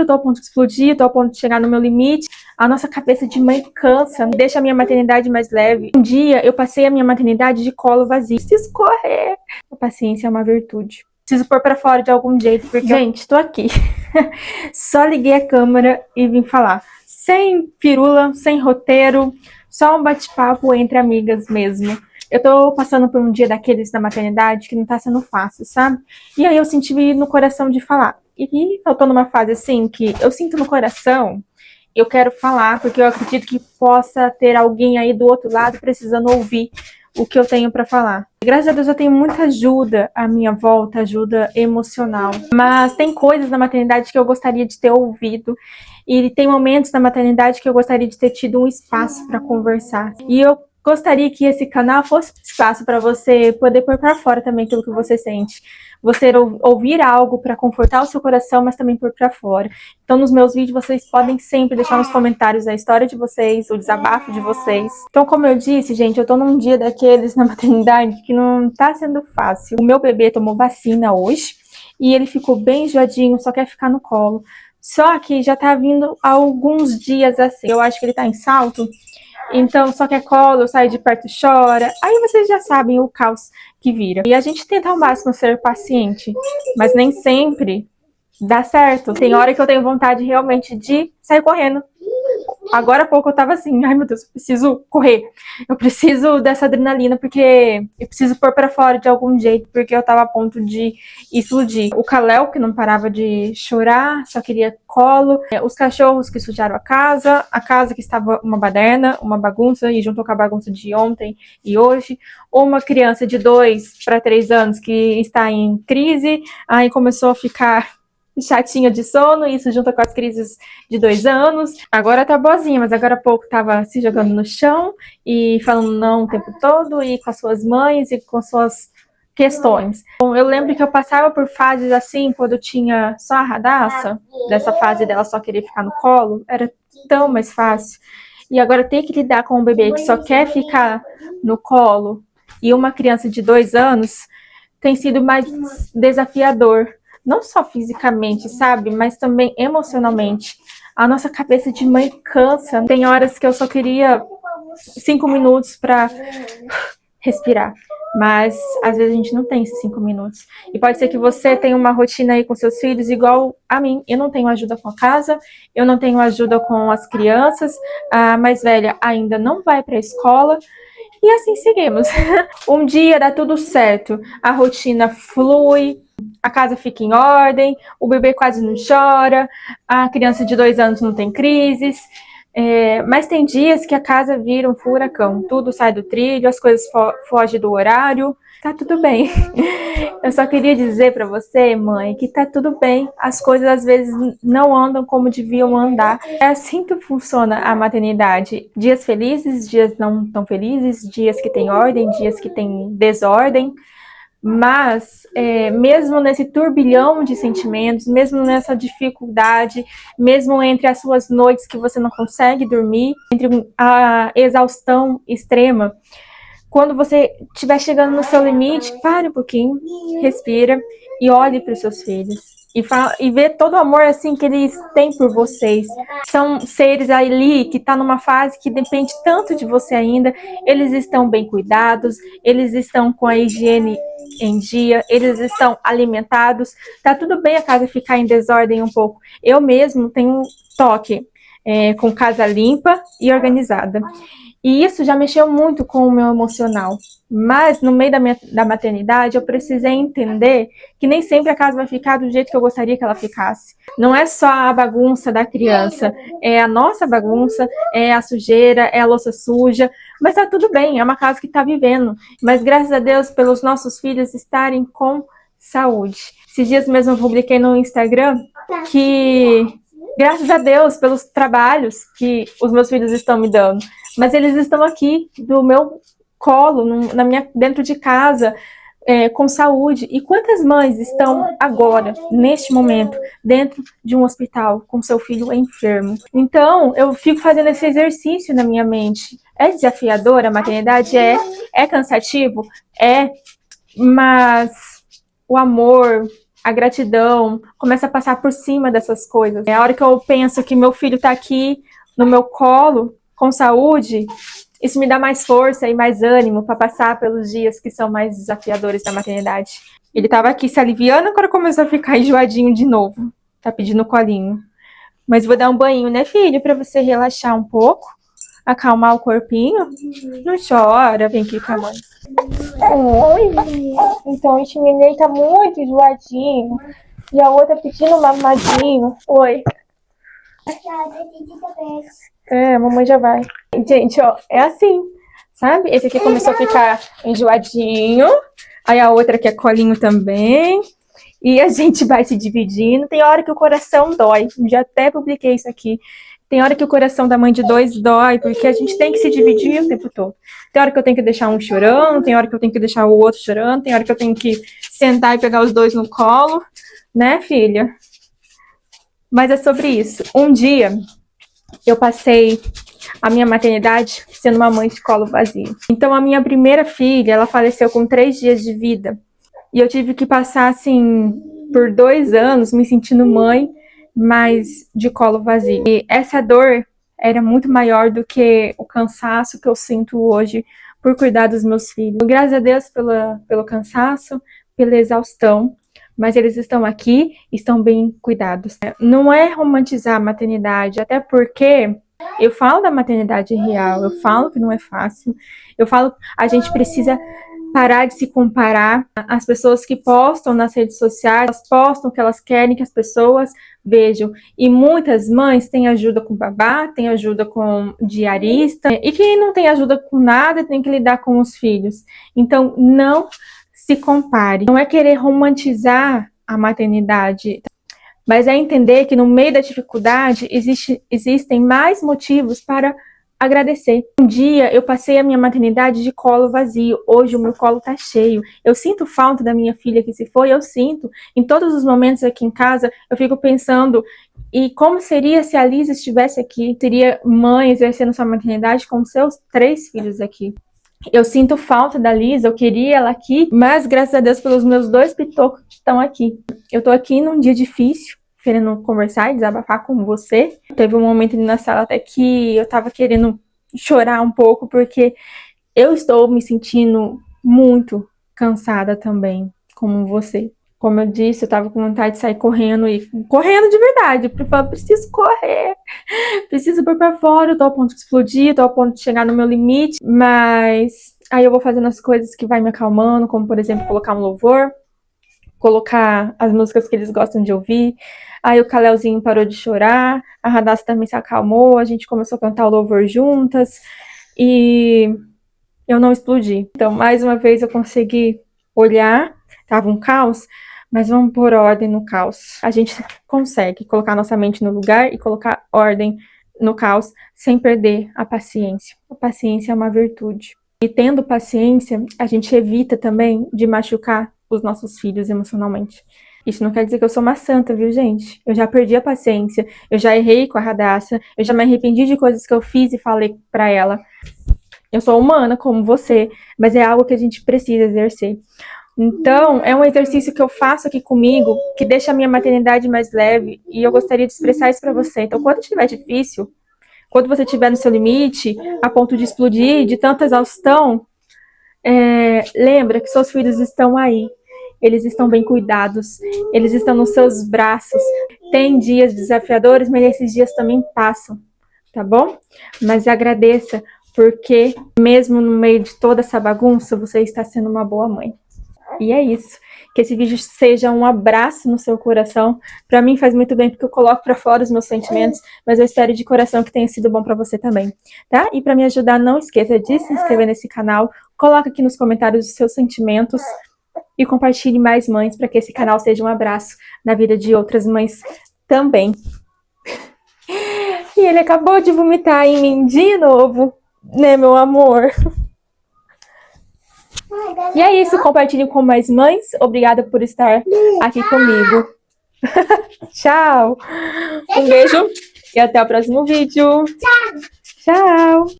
Eu tô ao ponto de explodir, tô ao ponto de chegar no meu limite. A nossa cabeça de mãe cansa, deixa a minha maternidade mais leve. Um dia eu passei a minha maternidade de colo vazio. Preciso correr. A paciência é uma virtude. Preciso pôr pra fora de algum jeito, porque... Gente, tô aqui. Só liguei a câmera e vim falar. Sem firula, sem roteiro, só um bate-papo entre amigas mesmo. Eu tô passando por um dia daqueles da maternidade que não tá sendo fácil, sabe? E aí eu senti no coração de falar. E eu tô numa fase assim que eu sinto no coração, eu quero falar, porque eu acredito que possa ter alguém aí do outro lado precisando ouvir o que eu tenho pra falar. Graças a Deus eu tenho muita ajuda à minha volta, ajuda emocional. Mas tem coisas na maternidade que eu gostaria de ter ouvido. E tem momentos na maternidade que eu gostaria de ter tido um espaço para conversar. E eu gostaria que esse canal fosse um espaço para você poder pôr para fora também aquilo que você sente. Você ouvir algo para confortar o seu coração, mas também pôr para fora. Então, nos meus vídeos, vocês podem sempre deixar nos comentários a história de vocês, o desabafo de vocês. Então, como eu disse, gente, eu tô num dia daqueles na maternidade que não tá sendo fácil. O meu bebê tomou vacina hoje e ele ficou bem enjoadinho, só quer ficar no colo. Só que já tá vindo há alguns dias assim. Eu acho que ele tá em salto. Então, só quer colo, sai de perto, chora. Aí vocês já sabem o caos que vira. E a gente tenta ao máximo ser paciente, mas nem sempre dá certo. Tem hora que eu tenho vontade realmente de sair correndo. Agora há pouco eu tava assim, ai meu Deus, eu preciso correr. Eu preciso dessa adrenalina, porque eu preciso pôr pra fora de algum jeito, porque eu tava a ponto de explodir. O Kalel, que não parava de chorar, só queria colo. Os cachorros que sujaram a casa que estava uma baderna, uma bagunça, e juntou com a bagunça de ontem e hoje. Uma criança de 2 para 3 anos que está em crise, aí começou a ficar chatinha de sono, isso junto com as crises de 2 anos. Agora tá boazinha, mas agora há pouco tava se jogando no chão e falando não o tempo todo, e com as suas mães e com suas questões. Bom, eu lembro que eu passava por fases assim, quando eu tinha só a Radassa, dessa fase dela só querer ficar no colo, era tão mais fácil. E agora ter que lidar com um bebê que só quer ficar no colo e uma criança de 2 anos tem sido mais desafiador. Não só fisicamente, sabe? Mas também emocionalmente. A nossa cabeça de mãe cansa. Tem horas que eu só queria 5 minutos para respirar. Mas às vezes a gente não tem esses 5 minutos. E pode ser que você tenha uma rotina aí com seus filhos igual a mim. Eu não tenho ajuda com a casa, eu não tenho ajuda com as crianças. A mais velha ainda não vai para a escola. E assim seguimos. Um dia dá tudo certo, a rotina flui, a casa fica em ordem, o bebê quase não chora, a criança de 2 anos não tem crises. Mas tem dias que a casa vira um furacão, tudo sai do trilho, as coisas fogem do horário, tá tudo bem. Eu só queria dizer pra você, mãe, que tá tudo bem, as coisas às vezes não andam como deviam andar. É assim que funciona a maternidade, dias felizes, dias não tão felizes, dias que tem ordem, dias que tem desordem. Mas, mesmo nesse turbilhão de sentimentos, mesmo nessa dificuldade, mesmo entre as suas noites que você não consegue dormir, entre a exaustão extrema, quando você estiver chegando no seu limite, pare um pouquinho, respira e olhe para os seus filhos. E vê todo o amor assim que eles têm por vocês. São seres ali que estão numa fase que depende tanto de você ainda. Eles estão bem cuidados, eles estão com a higiene em dia, eles estão alimentados. Tá tudo bem a casa ficar em desordem um pouco. Eu mesmo tenho um toque com casa limpa e organizada. E isso já mexeu muito com o meu emocional. Mas no meio da maternidade eu precisei entender que nem sempre a casa vai ficar do jeito que eu gostaria que ela ficasse. Não é só a bagunça da criança, é a nossa bagunça, é a sujeira, é a louça suja. Mas tá tudo bem, é uma casa que tá vivendo. Mas graças a Deus pelos nossos filhos estarem com saúde. Esses dias mesmo eu publiquei no Instagram que graças a Deus pelos trabalhos que os meus filhos estão me dando. Mas eles estão aqui do meu colo, dentro de casa, com saúde. E quantas mães estão agora, neste momento, dentro de um hospital com seu filho enfermo? Então, eu fico fazendo esse exercício na minha mente. É desafiador a maternidade? É cansativo? Mas o amor, a gratidão começa a passar por cima dessas coisas. É a hora que eu penso que meu filho tá aqui no meu colo, com saúde, isso me dá mais força e mais ânimo para passar pelos dias que são mais desafiadores da maternidade. Ele tava aqui se aliviando, agora começou a ficar enjoadinho de novo. Tá pedindo colinho. Mas vou dar um banho, né, filho? Pra você relaxar um pouco. Acalmar o corpinho. Não chora, vem aqui com a mãe. Oi, então esse neném tá muito enjoadinho. E a outra pedindo mamadinho. Oi. A mamãe já vai. Gente, ó, é assim, sabe? Esse aqui começou a ficar enjoadinho. Aí a outra quer colinho também. E a gente vai se dividindo. Tem hora que o coração dói. Já até publiquei isso aqui. Tem hora que o coração da mãe de dois dói, porque a gente tem que se dividir o tempo todo. Tem hora que eu tenho que deixar um chorando, tem hora que eu tenho que deixar o outro chorando, tem hora que eu tenho que sentar e pegar os dois no colo, né, filha? Mas é sobre isso. Um dia, eu passei a minha maternidade sendo uma mãe de colo vazio. Então, a minha primeira filha, ela faleceu com 3 dias de vida. E eu tive que passar, assim, por 2 anos me sentindo mãe, mas de colo vazio. E essa dor era muito maior do que o cansaço que eu sinto hoje por cuidar dos meus filhos. Graças a Deus pelo cansaço, pela exaustão, mas eles estão aqui, estão bem cuidados. Não é romantizar a maternidade, até porque eu falo da maternidade real, eu falo que não é fácil, eu falo a gente precisa parar de se comparar. As pessoas que postam nas redes sociais, elas postam o que elas querem que as pessoas vejam. E muitas mães têm ajuda com babá, têm ajuda com diarista, e quem não tem ajuda com nada tem que lidar com os filhos. Então, não se compare. Não é querer romantizar a maternidade, mas é entender que no meio da dificuldade existem mais motivos para agradecer. Um dia eu passei a minha maternidade de colo vazio, hoje o meu colo tá cheio. Eu sinto falta da minha filha que se foi, eu sinto. Em todos os momentos aqui em casa, eu fico pensando, e como seria se a Lisa estivesse aqui? Seria mãe exercendo sua maternidade com seus 3 filhos aqui. Eu sinto falta da Lisa, eu queria ela aqui, mas graças a Deus pelos meus 2 pitocos que estão aqui. Eu tô aqui num dia difícil, querendo conversar e desabafar com você. Teve um momento ali na sala até que eu tava querendo chorar um pouco, porque eu estou me sentindo muito cansada também, como você. Como eu disse, eu tava com vontade de sair correndo, e correndo de verdade, porque eu falava, preciso correr, preciso pôr pra fora, eu tô ao ponto de explodir, tô ao ponto de chegar no meu limite, mas aí eu vou fazendo as coisas que vai me acalmando, como por exemplo, colocar um louvor, colocar as músicas que eles gostam de ouvir. Aí o Kalelzinho parou de chorar, a Radassa também se acalmou, a gente começou a cantar o louvor juntas e eu não explodi. Então, mais uma vez eu consegui olhar, tava um caos, mas vamos pôr ordem no caos. A gente consegue colocar nossa mente no lugar e colocar ordem no caos sem perder a paciência. A paciência é uma virtude. E tendo paciência, a gente evita também de machucar os nossos filhos emocionalmente. Isso não quer dizer que eu sou uma santa, viu, gente? Eu já perdi a paciência, eu já errei com a Radassa, eu já me arrependi de coisas que eu fiz e falei pra ela. Eu sou humana como você, mas é algo que a gente precisa exercer. Então, é um exercício que eu faço aqui comigo, que deixa a minha maternidade mais leve, e eu gostaria de expressar isso pra você. Então, quando estiver difícil, quando você estiver no seu limite, a ponto de explodir, de tanta exaustão, lembra que seus filhos estão aí. Eles estão bem cuidados, eles estão nos seus braços. Tem dias desafiadores, mas esses dias também passam, tá bom? Mas agradeça, porque mesmo no meio de toda essa bagunça, você está sendo uma boa mãe. E é isso. Que esse vídeo seja um abraço no seu coração. Pra mim faz muito bem, porque eu coloco pra fora os meus sentimentos, mas eu espero de coração que tenha sido bom pra você também, tá? E pra me ajudar, não esqueça de se inscrever nesse canal, coloca aqui nos comentários os seus sentimentos e compartilhe mais mães para que esse canal seja um abraço na vida de outras mães também. E ele acabou de vomitar em mim de novo, né, meu amor? E é isso, compartilhe com mais mães. Obrigada por estar aqui comigo. Tchau! Um beijo e até o próximo vídeo. Tchau!